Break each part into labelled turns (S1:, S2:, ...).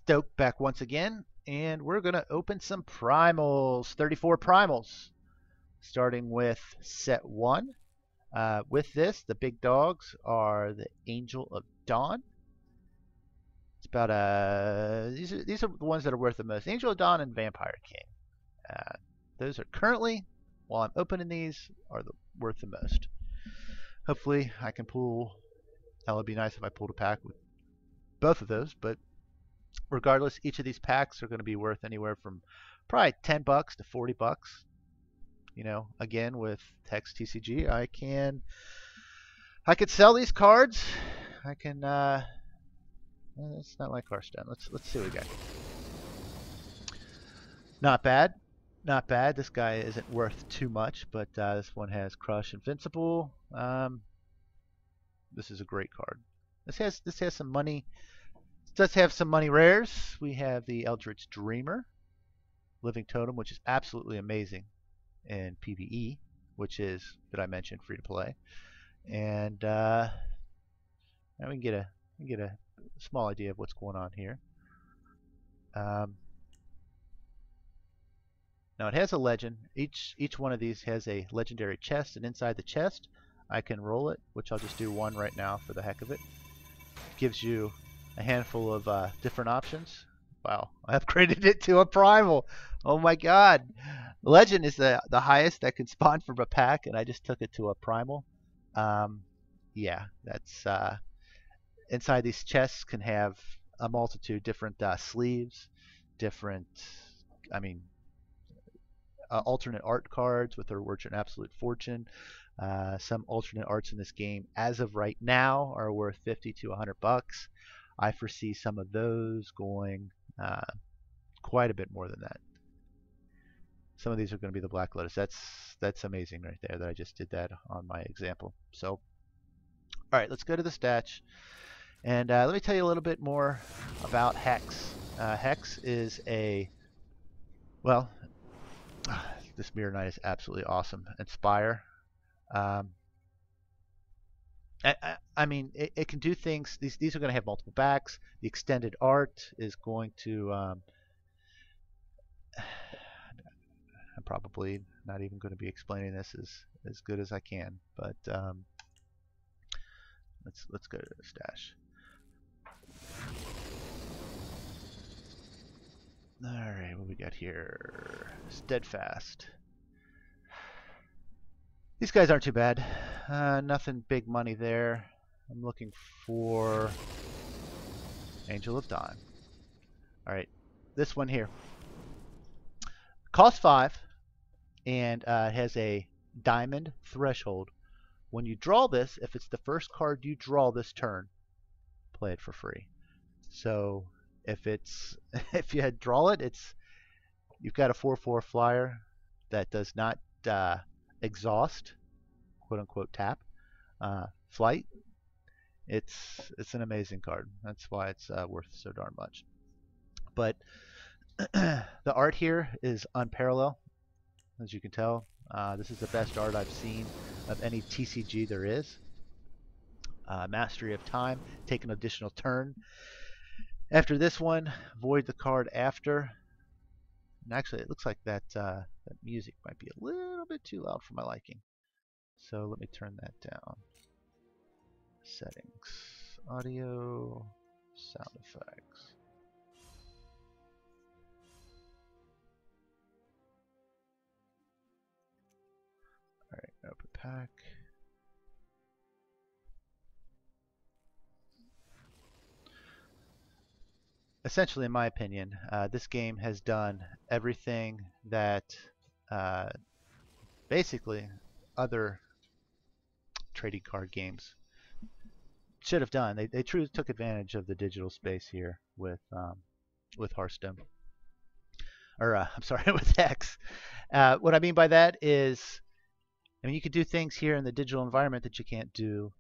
S1: Stoked back once again, and we're going to open some Primals, 34 Primals, starting with set 1. With this, the big dogs are the Angel of Dawn. It's about these are the ones that are worth the most. Angel of Dawn and Vampire King. Those are currently, while I'm opening these, are worth the most. Hopefully, I can pull. That would be nice if I pulled a pack with both of those, but regardless, each of these packs are going to be worth anywhere from probably $10 to $40. You know, again with Hex TCG, I could sell these cards. I can. It's not like Hearthstone. Let's see what we got. Not bad, not bad. This guy isn't worth too much, but this one has Crush Invincible. This is a great card. This has some money. Does have some money rares. We have the Eldritch Dreamer, Living Totem, which is absolutely amazing in PvE, which is, that I mentioned, free to play. And now we can get a small idea of what's going on here. Now it has a legend. Each one of these has a legendary chest, and inside the chest, I can roll it, which I'll just do one right now for the heck of it. It gives you a handful of different options. Wow, I upgraded it to a primal. Oh my god. Legend is the highest that can spawn from a pack, and I just took it to a primal. Yeah, that's inside these chests can have a multitude different sleeves, different, alternate art cards with their Orchard Absolute Fortune. Some alternate arts in this game, as of right now, are worth $50 to $100. I foresee some of those going quite a bit more than that. Some of these are going to be the Black Lotus. That's amazing right there that I just did that on my example. So, all right, let's go to the stats. And let me tell you a little bit more about Hex. Hex is well, this Mirror Knight is absolutely awesome. Inspire. I mean, it can do things. These are going to have multiple backs. The extended art is going to. I'm probably not even going to be explaining this as good as I can, but let's go to the stash. All right, what we got here? Steadfast. These guys aren't too bad. Nothing big money there. I'm looking for Angel of Dawn. All right, this one here. Costs 5 and has a diamond threshold. When you draw this, if it's the first card you draw this turn, play it for free. So if you had draw it, you've got a 4/4 flyer that does not exhaust, quote unquote, tap flight. It's an amazing card. That's why it's worth so darn much. But the art here is unparalleled, as you can tell. This is the best art I've seen of any TCG there is. Mastery of Time, take an additional turn. After this one, void the card after. And actually, it looks like that music might be a little bit too loud for my liking. So let me turn that down. Settings, audio, sound effects. All right, open pack. Essentially, in my opinion, this game has done everything that basically other trading card games should have done. They truly took advantage of the digital space here with Hearthstone, or I'm sorry, with Hex. What I mean by that is, I mean, you could do things here in the digital environment that you can't do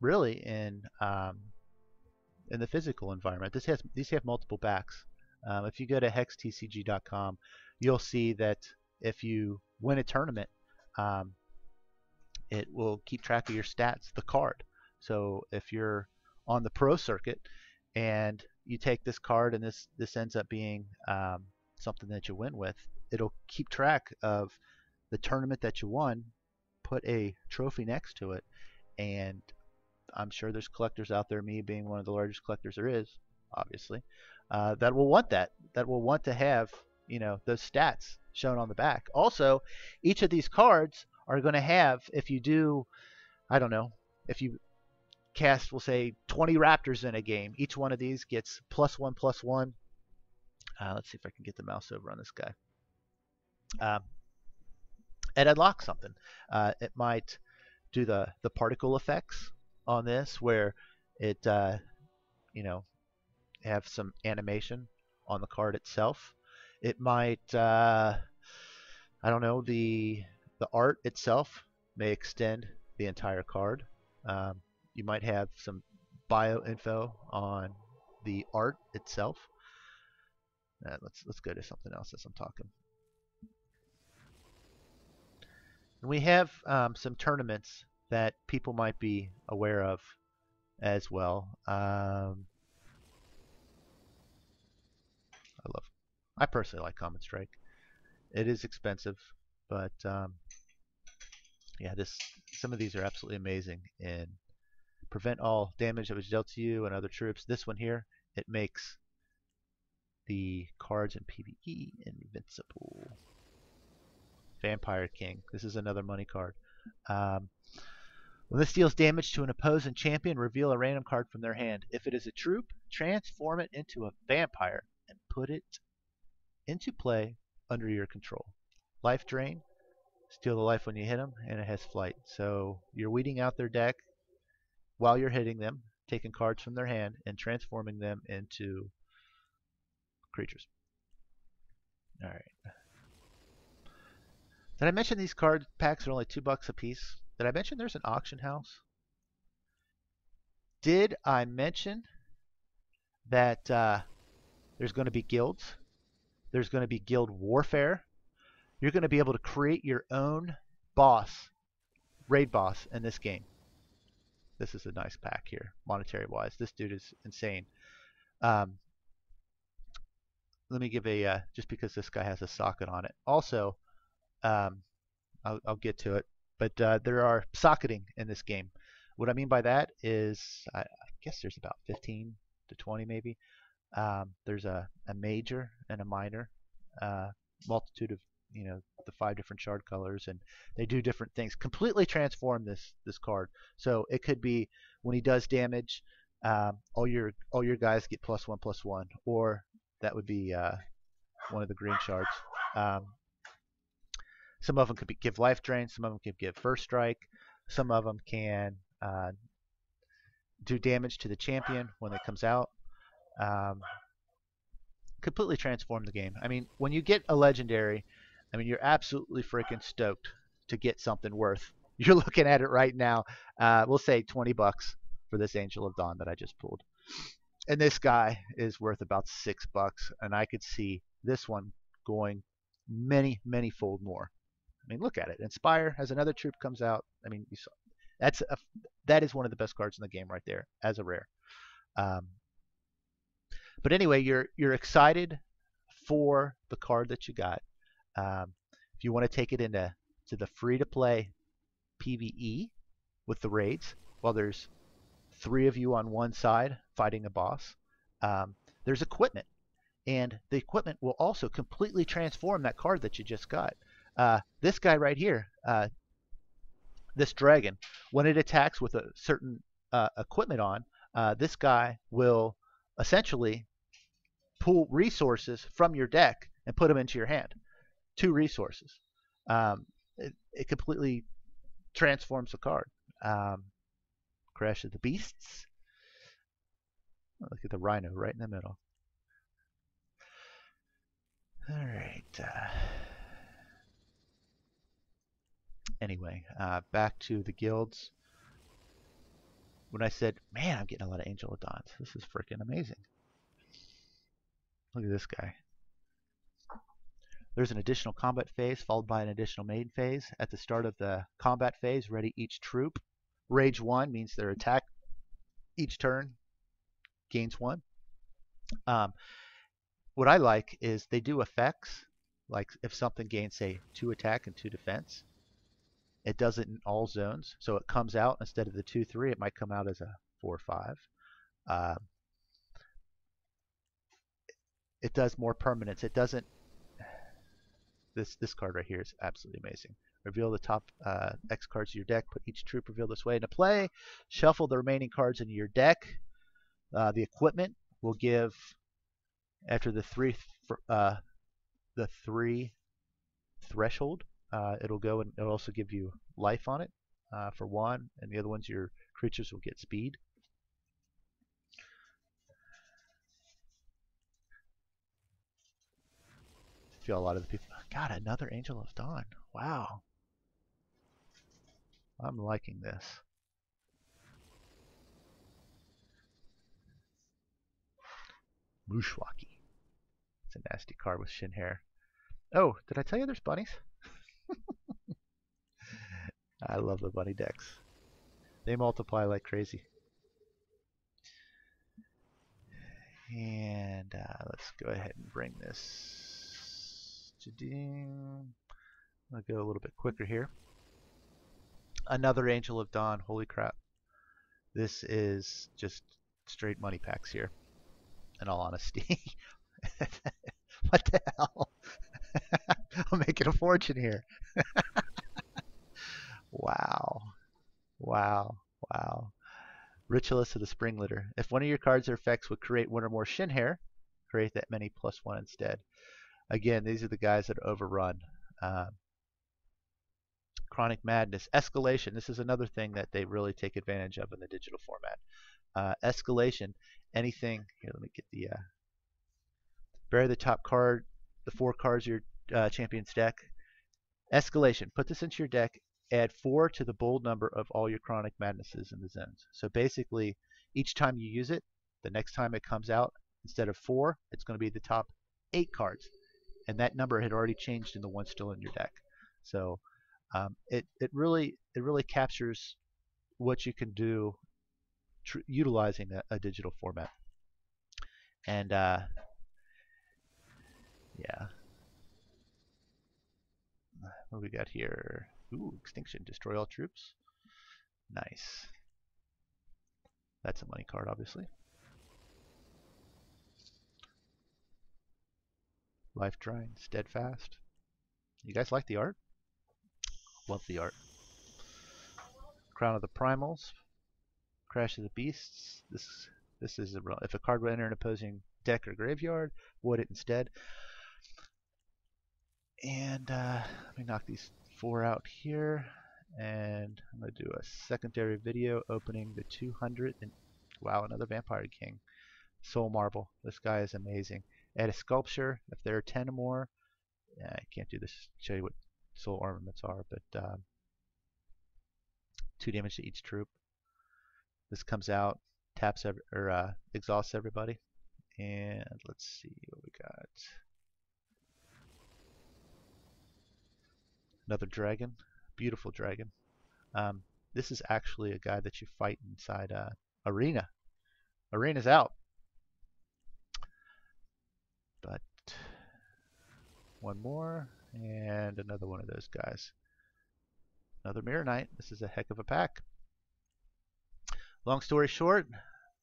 S1: really in the physical environment. These have multiple backs. If you go to hextcg.com, you'll see that if you win a tournament, it will keep track of your stats, the card. So if you're on the pro circuit and you take this card and this ends up being something that you win with, it'll keep track of the tournament that you won, put a trophy next to it, and I'm sure there's collectors out there, me being one of the largest collectors there is, obviously, that will want that will want to have, those stats shown on the back. Also, each of these cards are going to have, if you do, I don't know, if you cast, we'll say 20 Raptors in a game, each one of these gets +1/+1. Let's see if I can get the mouse over on this guy. And unlock something. It might do the particle effects on this, where it have some animation on the card itself. It might I don't know, the art itself may extend the entire card. You might have some bio info on the art itself. Let's go to something else as I'm talking. And we have some tournaments that people might be aware of as well. I personally like Common Strike. It is expensive, but yeah, some of these are absolutely amazing. And prevent all damage that was dealt to you and other troops. This one here, it makes the cards in PvE invincible. Vampire King. This is another money card. When this deals damage to an opposing champion, reveal a random card from their hand. If it is a troop, transform it into a vampire and put it into play under your control. Life drain, steal the life when you hit them, and it has flight. So you're weeding out their deck while you're hitting them, taking cards from their hand and transforming them into creatures. All right. Did I mention these card packs are only $2 a piece? Did I mention there's an auction house? Did I mention that there's going to be guilds? There's going to be guild warfare. You're going to be able to create your own boss, raid boss in this game. This is a nice pack here, monetary wise. This dude is insane. Let me give a, just because this guy has a socket on it. Also, I'll get to it, but there are socketing in this game. What I mean by that is, I guess there's about 15 to 20 maybe. There's a major and a minor, multitude of, the 5 different shard colors, and they do different things. Completely transform this card. So it could be when he does damage, all your guys get +1/+1, or that would be one of the green shards. Some of them could give life drain. Some of them could give first strike. Some of them can do damage to the champion when it comes out. Completely transform the game. I mean, when you get a legendary, I mean, you're absolutely freaking stoked to get something worth. You're looking at it right now. We'll say $20 for this Angel of Dawn that I just pulled. And this guy is worth about $6, and I could see this one going many, many fold more. I mean, look at it. Inspire as another troop comes out. I mean, you saw that is one of the best cards in the game right there as a rare. But anyway, you're excited for the card that you got. If you want to take it into the free-to-play PvE with the raids, well, there's 3 of you on one side fighting a boss. There's equipment, and the equipment will also completely transform that card that you just got. This guy right here, this dragon, when it attacks with a certain equipment on, this guy will essentially pull resources from your deck and put them into your hand. 2 resources. It completely transforms the card. Crash of the Beasts. Look at the rhino right in the middle. All right. Anyway, back to the guilds. When I said, man, I'm getting a lot of Angel of Dawns. This is freaking amazing. Look at this guy. There's an additional combat phase followed by an additional main phase. At the start of the combat phase, ready each troop. Rage 1 means their attack each turn gains 1. Um, what I like is they do effects, like if something gains, say, 2 attack and 2 defense, it does it in all zones. So it comes out, instead of the 2/3, it might come out as a 4/5. Uh, it does more permanence. It doesn't. This card right here is absolutely amazing. Reveal the top X cards of your deck. Put each troop revealed this way into play. Shuffle the remaining cards into your deck. The equipment will give, after the three threshold, it'll go and it'll also give you life on it for 1, and the other ones, your creatures will get speed. I feel a lot of the people. God, another Angel of Dawn. Wow, I'm liking this. Mushwaki. It's a nasty card with shin hair. Oh, did I tell you there's bunnies? I love the bunny decks. They multiply like crazy. And let's go ahead and bring this. I'll go a little bit quicker here. Another Angel of Dawn. Holy crap. This is just straight money packs here, in all honesty. What the hell? I'm making a fortune here. Wow. Wow. Wow. Ritualist of the Spring Litter. If one of your cards or effects would create 1 or more shin hair, create that many +1 instead. Again, these are the guys that overrun. Chronic Madness. Escalation. This is another thing that they really take advantage of in the digital format. Escalation. Anything. Here, let me get the. Bury the top card, the 4 cards of your champion's deck. Escalation. Put this into your deck. Add 4 to the bold number of all your Chronic Madnesses in the zones. So basically, each time you use it, the next time it comes out, instead of 4, it's going to be the top 8 cards. And that number had already changed in the one still in your deck. So it really captures what you can do utilizing a digital format. And yeah, what do we got here? Ooh, Extinction. Destroy all troops. Nice. That's a money card, obviously. Life Drain. Steadfast. You guys like the art? Love the art. Crown of the Primals. Crash of the Beasts. This is if a card would enter an opposing deck or graveyard, void it instead. And let me knock these 4 out here, and I'm going to do a secondary video opening the 200. And wow, another Vampire King. Soul Marble. This guy is amazing. Add a sculpture if there are 10 or more. I can't do this, show you what soul armaments are, but 2 damage to each troop. This comes out, taps or exhausts everybody. And let's see what we got. Another dragon, beautiful dragon. This is actually a guy that you fight inside Arena. Arena's out. But one more, and another one of those guys. Another Mirror Knight. This is a heck of a pack. Long story short,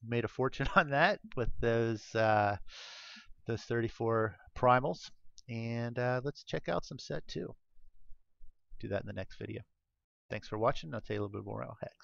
S1: made a fortune on that with those 34 primals. And let's check out some set 2. Do that in the next video. Thanks for watching. I'll tell you a little bit more about Hex.